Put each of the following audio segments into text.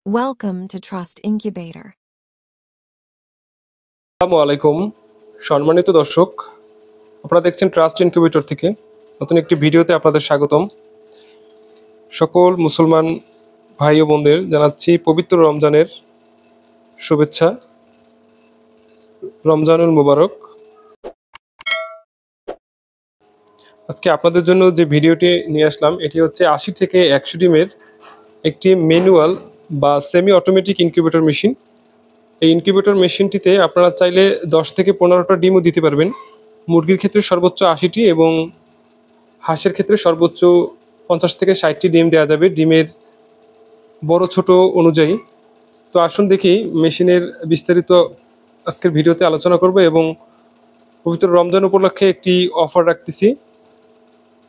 Welcome to Trust Incubator. আসসালামু আলাইকুম সম্মানিত দর্শক, আপনারা দেখছেন ট্রাস্ট ইনকিউবেটর থেকে নতুন একটি ভিডিওতে আপনাদের স্বাগতম। সকল মুসলমান ভাই ও বোনদের জানাচ্ছি পবিত্র রমজানের শুভেচ্ছা। রমজানুল মুবারক। আজকে আপনাদের জন্য যে ভিডিওটি নিয়ে আসলাম এটি হচ্ছে 80 থেকে 100 ডিমের একটি ম্যানুয়াল বা সেমি অটোমেটিক ইনকিউবেটর মেশিন। এই ইনকিউবেটর মেশিনটিতে আপনারা চাইলে 10 থেকে 15টা ডিমও দিতে পারবেন। মুরগির ক্ষেত্রে সর্বোচ্চ 80টি এবং হাঁসের ক্ষেত্রে সর্বোচ্চ 50 থেকে 60টি ডিম দেওয়া যাবে, ডিমের বড় ছোট অনুযায়ী। তো আসুন দেখি মেশিনের বিস্তারিত আজকের ভিডিওতে আলোচনা করব এবং পবিত্র রমজান উপলক্ষে একটি অফার রাখতেছি।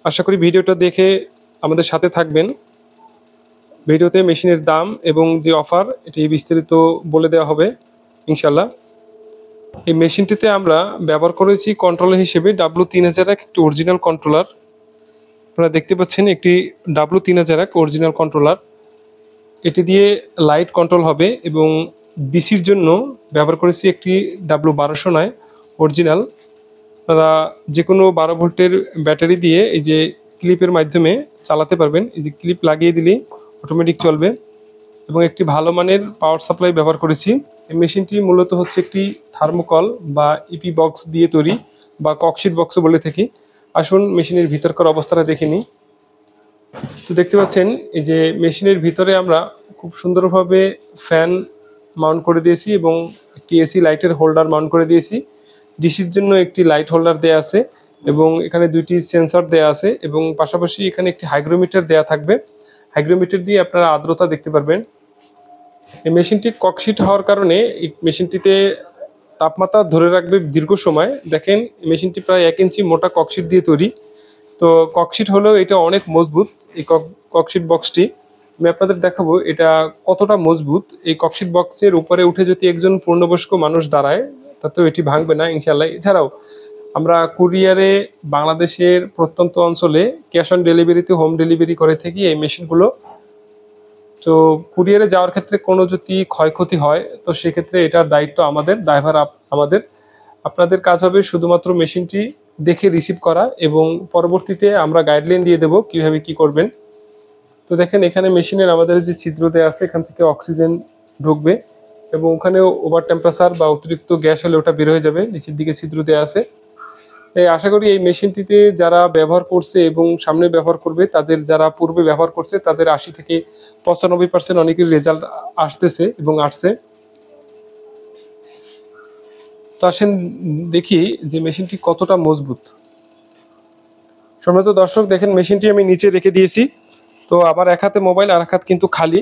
আশা করি ভিডিওটা দেখে আমাদের সাথে থাকবেন। ভিডিওতে মেশিনের দাম এবং যে অফার এটি বিস্তারিত বলে দেওয়া হবে ইনশাল্লাহ। এই মেশিনটিতে আমরা ব্যবহার করেছি কন্ট্রোলার হিসেবে W3001 একটি অরিজিনাল কন্ট্রোলার। আপনারা দেখতে পাচ্ছেন একটি W3001 অরিজিনাল কন্ট্রোলার। এটি দিয়ে লাইট কন্ট্রোল হবে এবং ডিসির জন্য ব্যবহার করেছি একটি W1209 অরিজিনাল। আপনারা যে কোনো 12 ভোল্টের ব্যাটারি দিয়ে এই যে ক্লিপের মাধ্যমে চালাতে পারবেন। এই যে ক্লিপ লাগিয়ে দিলেই অটোমেটিক চলবে এবং একটি ভালো মানের পাওয়ার সাপ্লাই ব্যবহার করেছি। এই মেশিনটি মূলত হচ্ছে একটি থার্মোকল বা ইপি বক্স দিয়ে তৈরি বা ককশিট বক্সও বলে থাকি। আসুন মেশিনের ভিতরকার অবস্থাটা দেখে নিই। তো দেখতে পাচ্ছেন এই যে মেশিনের ভিতরে আমরা খুব সুন্দরভাবে ফ্যান মাউন্ট করে দিয়েছি এবং একটি এসি লাইটের হোল্ডার মাউন্ট করে দিয়েছি। ডিসির জন্য একটি লাইট হোল্ডার দেয়া আছে এবং এখানে দুইটি সেন্সর দেয়া আছে এবং পাশাপাশি এখানে একটি হাইগ্রোমিটার দেয়া থাকবে। হাইগ্রোমিটার দিয়ে আপনারা আর্দ্রতা দেখতে পারবেন। এই মেশিনটি ককশিট হওয়ার কারণে এই মেশিনটিতে তাপমাত্রা ধরে রাখবে দীর্ঘ সময়। দেখেন মেশিনটি প্রায় 1 ইঞ্চি মোটা ককশিট দিয়ে তৈরি। তো ককশিট হলেও এটা অনেক মজবুত। এই ককশিট বক্সটি আমি আপনাদের দেখাবো এটা কতটা মজবুত। এই ককশিট বক্সের উপরে উঠে যদি একজন পূর্ণবয়স্ক মানুষ দাঁড়ায় তাতেও এটি ভাঙবে না ইনশাল্লাহ। এছাড়াও আমরা কুরিয়ারে বাংলাদেশের প্রত্যন্ত অঞ্চলে ক্যাশ অন ডেলিভারিতে হোম ডেলিভারি করে থাকি এই মেশিনগুলো। তো কুরিয়ারে যাওয়ার ক্ষেত্রে কোনো যদি ক্ষয়ক্ষতি হয় তো সেক্ষেত্রে এটার দায়িত্ব আমাদের, দায়ভার আমাদের। আপনাদের কাজ হবে শুধুমাত্র মেশিনটি দেখে রিসিভ করা এবং পরবর্তীতে আমরা গাইডলাইন দিয়ে দেব কিভাবে কি করবেন। তো দেখেন এখানে মেশিনের আমাদের যে ছিদ্র দেওয়া আছে এখান থেকে অক্সিজেন ঢুকবে এবং ওখানে ওভার টেম্পারেচার বা অতিরিক্ত গ্যাস হলে ওটা বের হয়ে যাবে। নিচের দিকে ছিদ্র দেওয়া আছে। তাই আশা করি এই মেশিনটিতে যারা ব্যবহার করছে এবং সামনে ব্যবহার করবে তাদের, যারা পূর্বে ব্যবহার করছে তাদের 80 থেকে 95% অনেকের রেজাল্ট আসতেছে এবং আসছে। তো আসেন দেখি যে মেশিনটি কতটা মজবুত। সম্মানিত দর্শক দেখেন মেশিনটি আমি নিচে রেখে দিয়েছি। তো আমার এক হাতে মোবাইল আর এক হাত কিন্তু খালি।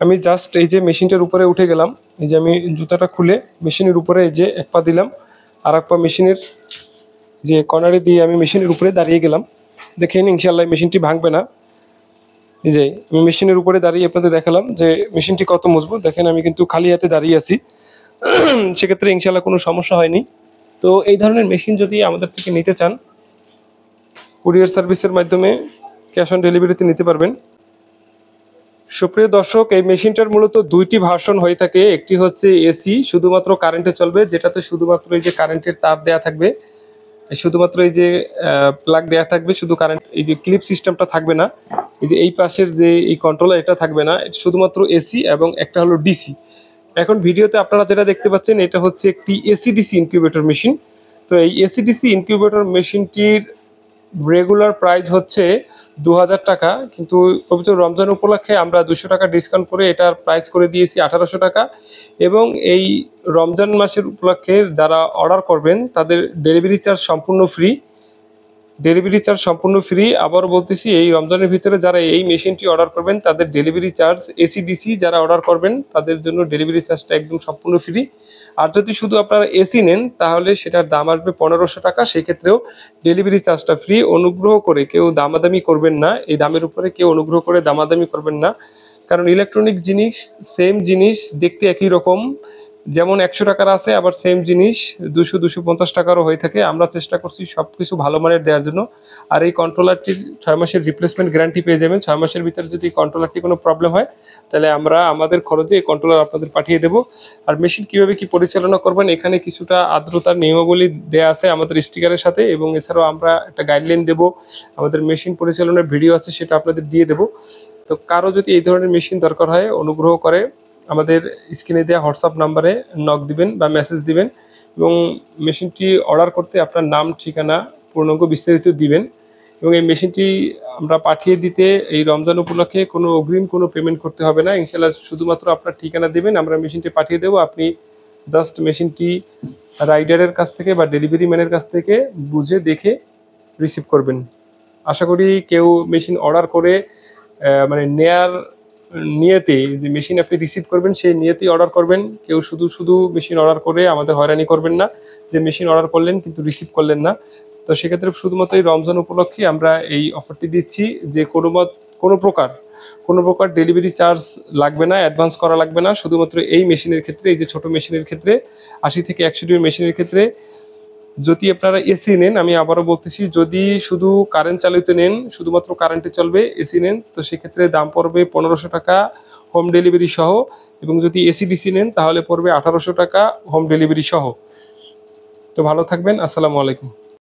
আমি জাস্ট এই যে মেশিনটার উপরে উঠে গেলাম। এই যে আমি জুতাটা খুলে মেশিনের উপরে এই যে এক পা দিলাম আর এক পা মেশিনের যে কর্নারে দিয়ে আমি মেশিনের উপরে দাঁড়িয়ে গেলাম। দেখেন ইনশাল্লাহ মেশিনটি ভাঙবে না। এই যে আমি মেশিনের উপরে দাঁড়িয়ে আপনাদের দেখালাম যে মেশিনটি কত মজবুত। দেখেন আমি কিন্তু খালি হাতে দাঁড়িয়ে আছি। সেক্ষেত্রে ইনশাল্লাহ কোনো সমস্যা হয়নি। তো এই ধরনের মেশিন যদি আমাদের থেকে নিতে চান কুরিয়ার সার্ভিসের মাধ্যমে ক্যাশ অন ডেলিভারিতে নিতে পারবেন। সুপ্রিয় দর্শক এই মেশিনটার মূলত দুইটি ভার্সন হয়ে থাকে। একটি হচ্ছে এসি, শুধুমাত্র কারেন্টে চলবে, যেটাতে শুধুমাত্র এই যে কারেন্টের তার দেয়া থাকবে, শুধুমাত্র এই যে প্লাগ দেয়া থাকবে, শুধু কারেন্ট, এই যে ক্লিপ সিস্টেমটা থাকবে না। এই যে এই পাশের যে এই কন্ট্রোলার এটা থাকবে না, এটা শুধুমাত্র এসি এবং একটা হলো ডিসি। এখন ভিডিওতে আপনারা যেটা দেখতে পাচ্ছেন এটা হচ্ছে একটি এসিডিসি ইনকিউবেটর মেশিন। তো এই এসিডিসি ইনকিউবেটর মেশিনটির রেগুলার প্রাইস হচ্ছে 2000 টাকা, কিন্তু পবিত্র রমজান উপলক্ষে আমরা 200 টাকা ডিসকাউন্ট করে এটার প্রাইস করে দিয়েছি 1800 টাকা। এবং এই রমজান মাসের উপলক্ষে যারা অর্ডার করবেন তাদের ডেলিভারি চার্জ সম্পূর্ণ ফ্রি। ডেলিভারি চার্জ সম্পূর্ণ ফ্রি। আবারও বলতেছি এই রমজানের ভিতরে যারা এই মেশিনটি অর্ডার করবেন তাদের ডেলিভারি চার্জ, এসিডিসি যারা অর্ডার করবেন তাদের জন্য ডেলিভারি চার্জটা একদম সম্পূর্ণ ফ্রি। আর যদি শুধু আপনারা এসি নেন তাহলে সেটার দাম আসবে 1500 টাকা, সেক্ষেত্রেও ডেলিভারি চার্জটা ফ্রি। অনুগ্রহ করে কেউ দামাদামি করবেন না, এই দামের উপরে কেউ অনুগ্রহ করে দামাদামি করবেন না, কারণ ইলেকট্রনিক জিনিস সেম জিনিস দেখতে একই রকম, যেমন 100 টাকার আছে, আবার সেম জিনিস 200-250 টাকারও হয়ে থাকে। আমরা চেষ্টা করছি সব কিছু ভালো মানের দেওয়ার জন্য। আর এই কন্ট্রোলারটির 6 মাসের রিপ্লেসমেন্ট গ্যারান্টি পেয়ে যাবেন। 6 মাসের ভিতরে যদি কন্ট্রোলারটি কোনো প্রবলেম হয়, তাহলে আমরা আমাদের খরচে এই কন্ট্রোলার আপনাদের পাঠিয়ে দেবো। আর মেশিন কীভাবে কী পরিচালনা করবেন, এখানে কিছুটা আর্দ্রতার নিয়মাবলী দেয়া আছে আমাদের স্টিকারের সাথে, এবং এছাড়াও আমরা একটা গাইডলাইন দেবো। আমাদের মেশিন পরিচালনার ভিডিও আছে, সেটা আপনাদের দিয়ে দেবো। তো কারো যদি এই ধরনের মেশিন দরকার হয়, অনুগ্রহ করে আমাদের স্ক্রিনে দেওয়া হোয়াটসঅ্যাপ নাম্বারে নক দিবেন বা মেসেজ দিবেন, এবং মেশিনটি অর্ডার করতে আপনার নাম, ঠিকানা, পূর্ণাঙ্গ বিস্তারিত দিবেন। এবং এই মেশিনটি আমরা পাঠিয়ে দিতে এই রমজান উপলক্ষে কোনো অগ্রিম কোনো পেমেন্ট করতে হবে না ইনশাল্লাহ। শুধুমাত্র আপনার ঠিকানা দেবেন, আমরা মেশিনটি পাঠিয়ে দেবো। আপনি জাস্ট মেশিনটি রাইডারের কাছ থেকে বা ডেলিভারি ম্যানের কাছ থেকে বুঝে দেখে রিসিভ করবেন। আশা করি কেউ মেশিন অর্ডার করে মানে নেয়ার নিয়তে, যে মেশিন আপনি রিসিভ করবেন সেই নিয়তেই অর্ডার করবেন। কেউ শুধু মেশিন অর্ডার করে আমাদের হয়রানি করবেন না, যে মেশিন অর্ডার করলেন কিন্তু রিসিভ করলেন না। তো সেক্ষেত্রে শুধুমাত্র এই রমজান উপলক্ষে আমরা এই অফারটি দিচ্ছি, যে কোনো প্রকার ডেলিভারি চার্জ লাগবে না, অ্যাডভান্স করা লাগবে না। শুধুমাত্র এই মেশিনের ক্ষেত্রে, এই যে ছোটো মেশিনের ক্ষেত্রে, 80 থেকে 100 ডিমের মেশিনের ক্ষেত্রে যদি আপনারা এসি নেন, আমি আবারও বলতেছি, যদি শুধু কারেন্ট চালিত নেন, শুধুমাত্র কারেন্টে চলবে এসি নেন, তো সেক্ষেত্রে দাম পড়বে 1500 টাকা হোম ডেলিভারি সহ। এবং যদি এসি ডিসি নেন তাহলে পড়বে 1800 টাকা হোম ডেলিভারি সহ। তো ভালো থাকবেন, আসসালামু আলাইকুম।